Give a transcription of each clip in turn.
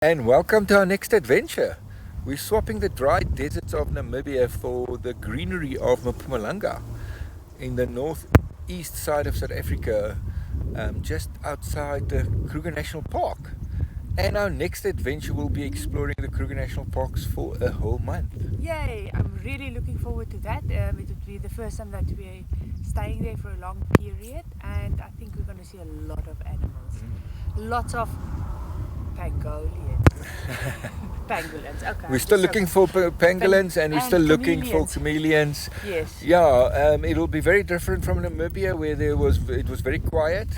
And welcome to our next adventure. We're swapping the dry deserts of Namibia for the greenery of Mpumalanga in the northeast side of South Africa, just outside the Kruger National Park. And our next adventure will be exploring the Kruger National Parks for a whole month. Yay! I'm really looking forward to that. It would be the first time that we're staying there for a long period, and I think we're going to see a lot of animals. Lots of pangolins. Pangolins, okay. We're still looking for pangolins and we're still looking for chameleons. Yes. Yeah, it'll be very different from Namibia where it was very quiet.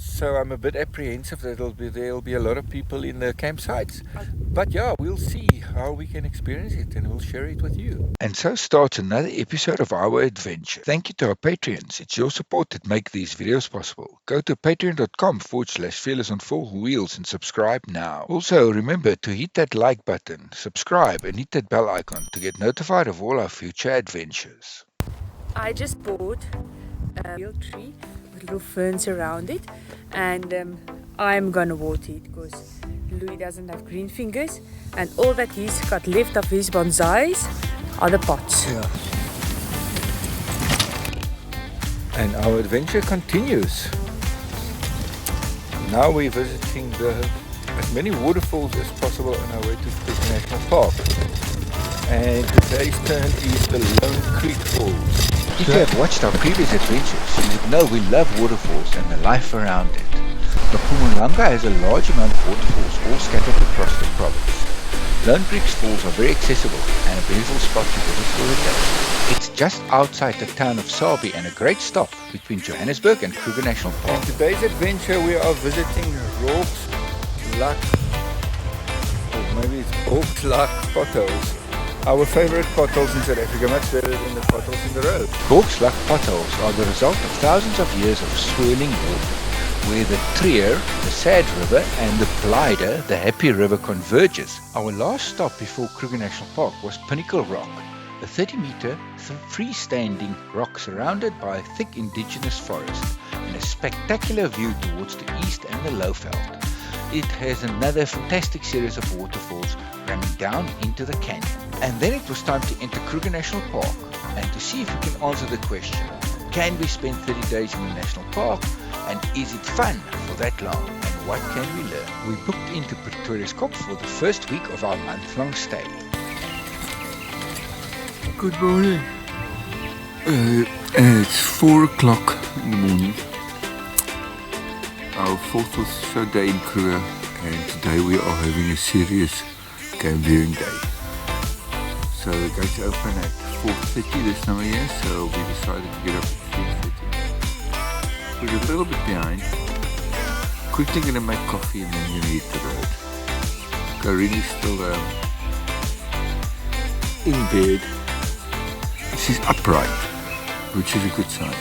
So I'm a bit apprehensive that there'll be a lot of people in the campsites. But yeah, we'll see how we can experience it and we'll share it with you. And so starts another episode of our adventure. Thank you to our Patreons. It's your support that make these videos possible. Go to patreon.com/Fearless on Four Wheels and subscribe now. Also, remember to hit that like button, subscribe and hit that bell icon to get notified of all our future adventures. I just bought a real tree with little ferns around it, and I'm gonna water it because Louis doesn't have green fingers, and all that he's got left of his bonsais are the pots. Yeah. And our adventure continues. Now we're visiting as many waterfalls as possible on our way to Kruger National Park. And today's turn is the Lone Creek Falls. If you have watched our previous adventures, you would know we love waterfalls and the life around it. Mpumalanga has a large amount of waterfalls all scattered across the province. Lone Creek's falls are very accessible and a beautiful spot to visit for a day. It's just outside the town of Sabi and a great stop between Johannesburg and Kruger National Park. In today's adventure we are visiting Rocks Luck, or maybe it's Hawks Luck potholes. Our favorite potholes in South Africa, much better than the potholes in the road. Hawks Luck potholes are the result of thousands of years of swirling water, where the Trier, the Sad River, and the Blyde, the Happy River, converges. Our last stop before Kruger National Park was Pinnacle Rock, a 30-meter freestanding rock surrounded by a thick indigenous forest and a spectacular view towards the east and the Lowveld. It has another fantastic series of waterfalls running down into the canyon. And then it was time to enter Kruger National Park and to see if we can answer the question, can we spend 30 days in the national park, and is it fun for that long, and what can we learn? We booked into Pretoria's Kop for the first week of our month-long stay. Good morning. It's 4 o'clock in the morning. Our fourth or so day in Kruger, and today we are having a serious game viewing day. So the gates open at 4:30 this time of year, so we decided to get up at 3:30. We're a little bit behind. Quickly gonna make coffee and then gonna hit the road. Karini's still in bed. She's upright, which is a good sign.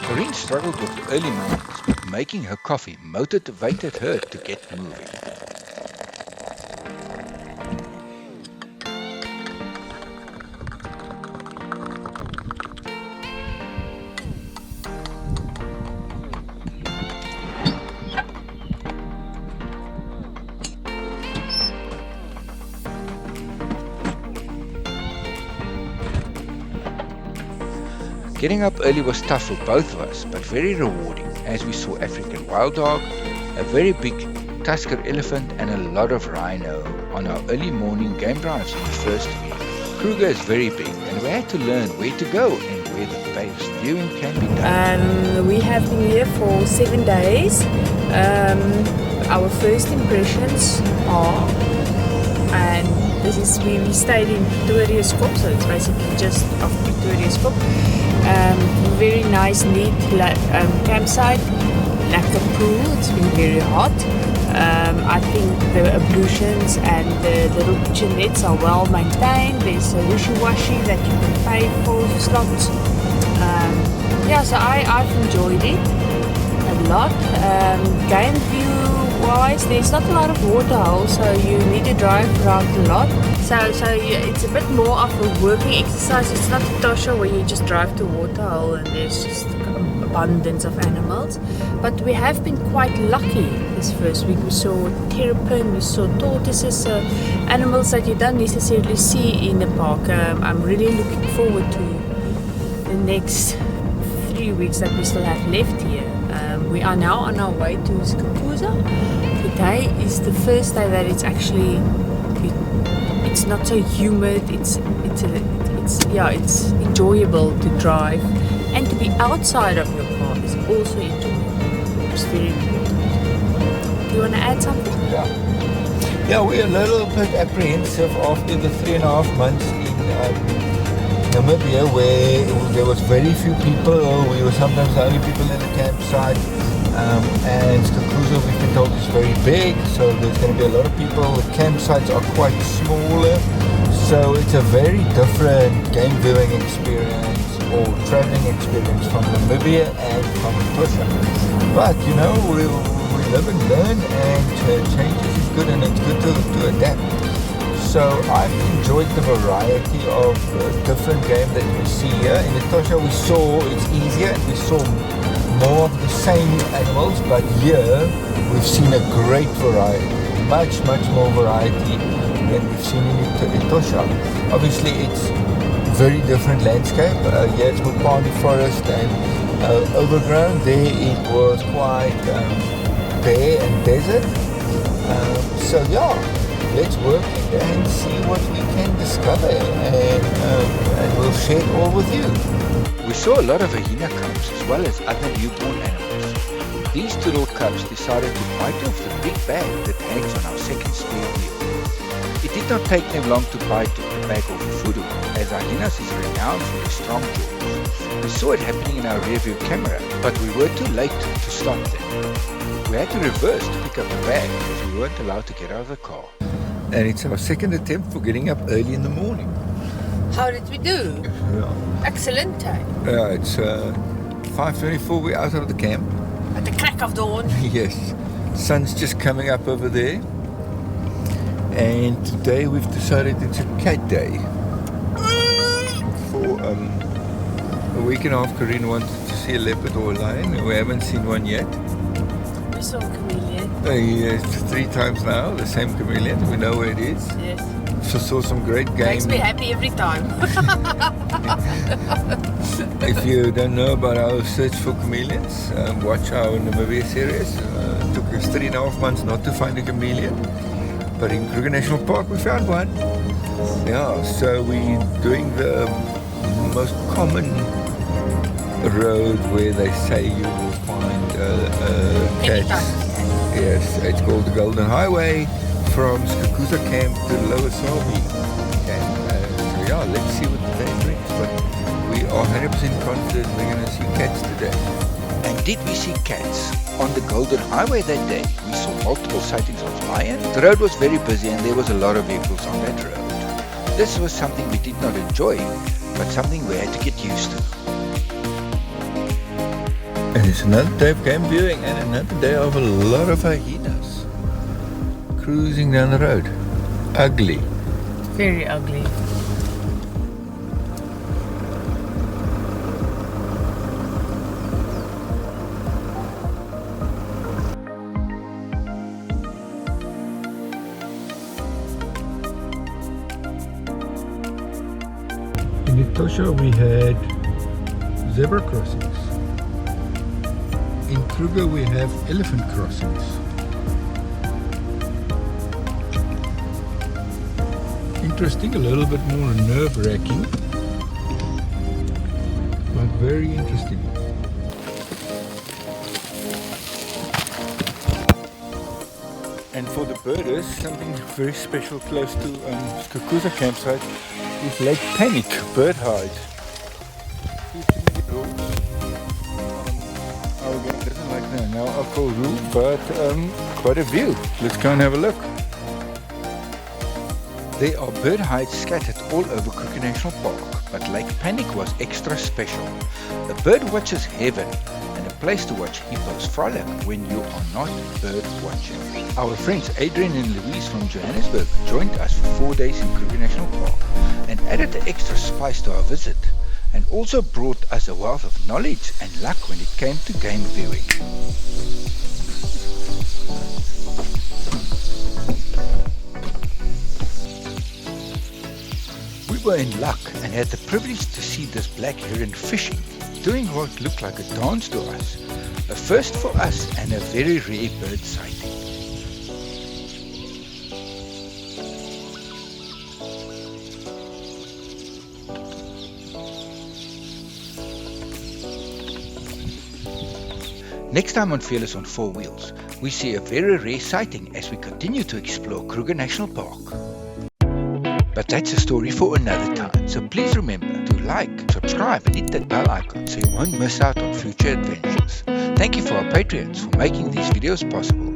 Corinne struggled with the early mornings, but making her coffee motivated her to get moving. Getting up early was tough for both of us, but very rewarding as we saw African wild dog, a very big tusker elephant and a lot of rhino on our early morning game drives in the first week. Kruger is very big and we had to learn where to go and where the best viewing can be done. We have been here for 7 days. Our first impressions are, and this is where we stayed in Pretoria's Kop, so it's basically just off Pretoria's Kop. Very nice, neat campsite, lekker pool. It's been very hot. I think the ablutions and the little kitchenettes are well maintained. There's a wishy-washy that you can pay for slots. So I've enjoyed it a lot. Game view-wise, there's not a lot of waterholes, so you need to drive around a lot. So it's a bit more of a working exercise. It's not a tosha where you just drive to a waterhole and there's just a abundance of animals. But we have been quite lucky this first week. We saw terrapin, we saw tortoises, animals that you don't necessarily see in the park. I'm really looking forward to the next 3 weeks that we still have left here. We are now on our way to Skukuza. Today is the first day that it's actually it's not so humid. It's enjoyable to drive, and to be outside of your car is also enjoyable. It's very important. Do you want to add something? Yeah, we're a little bit apprehensive after the 3.5 months in Namibia, where there was very few people. We were sometimes the only people in the campsite. And Skukuza, we've been told, is very big, so there's going to be a lot of people. The campsites are quite smaller, so it's a very different game viewing experience or traveling experience from Namibia and from Etosha. But you know, we live and learn, and changes is good, and it's good to adapt. So I've enjoyed the variety of different game that we see here. In Etosha we saw it's easier, and we saw more of the same animals, but here we've seen a great variety, much more variety than we've seen in Etosha. Obviously it's very different landscape. Here it's Mopani forest and overgrown. There it was quite bare and desert. So yeah, let's work and see what we can discover, and we'll share it all with you. We saw a lot of hyena cubs as well as other newborn animals. These two little cubs decided to bite off the big bag that hangs on our second spare wheel. It did not take them long to bite the bag off the voodoo, as our hyenas is renowned for their strong jaws. We saw it happening in our rear view camera, but we were too late to stop them. We had to reverse to pick up the bag as we weren't allowed to get out of the car. And it's our second attempt for getting up early in the morning. How did we do? Yeah. Excellent time. Yeah, it's 5:24. We're out of the camp. At the crack of dawn. Yes, sun's just coming up over there. And today we've decided it's a cat day. For a week and a half, Corinne wanted to see a leopard or a lion. We haven't seen one yet. We saw a chameleon. Yes, 3 times now, the same chameleon. We know where it is. Yes. So saw some great game. Makes me happy every time. If you don't know about our search for chameleons, watch our Namibia series. It took us 3.5 months not to find a chameleon, but in Kruger National Park we found one. Yeah, so we're doing the most common road where they say you will find cats. Yes, it's called the Golden Highway from Skukuza camp to Lower Sabi camp. So yeah, let's see what the day brings. But we are 100% confident we're going to see cats today. And did we see cats? On the Golden Highway that day, we saw multiple sightings of lions. The road was very busy and there was a lot of vehicles on that road. This was something we did not enjoy, but something we had to get used to. And it's another day of game viewing and another day of a lot of hyenas cruising down the road. Ugly. Very ugly. In Etosha we had zebra crossings. In Kruger we have elephant crossings. Interesting, a little bit more nerve-wracking, but very interesting. And for the birders, something very special close to Skukuza campsite is Lake Panic bird hide. Our game doesn't like that now alcohol rule, but quite a view. Let's go and have a look. There are bird hides scattered all over Kruger National Park, but Lake Panic was extra special. A bird watcher's heaven and a place to watch hippos frolic when you are not bird watching. Our friends Adrian and Louise from Johannesburg joined us for 4 days in Kruger National Park and added the extra spice to our visit. and also brought us a wealth of knowledge and luck when it came to game viewing. We were in luck and had the privilege to see this black heron fishing, doing what looked like a dance to us. A first for us and a very rare bird sighting. Next time on Fearless on Four Wheels, we see a very rare sighting as we continue to explore Kruger National Park. But that's a story for another time, so please remember to like, subscribe and hit that bell icon so you won't miss out on future adventures. Thank you for our Patreons for making these videos possible.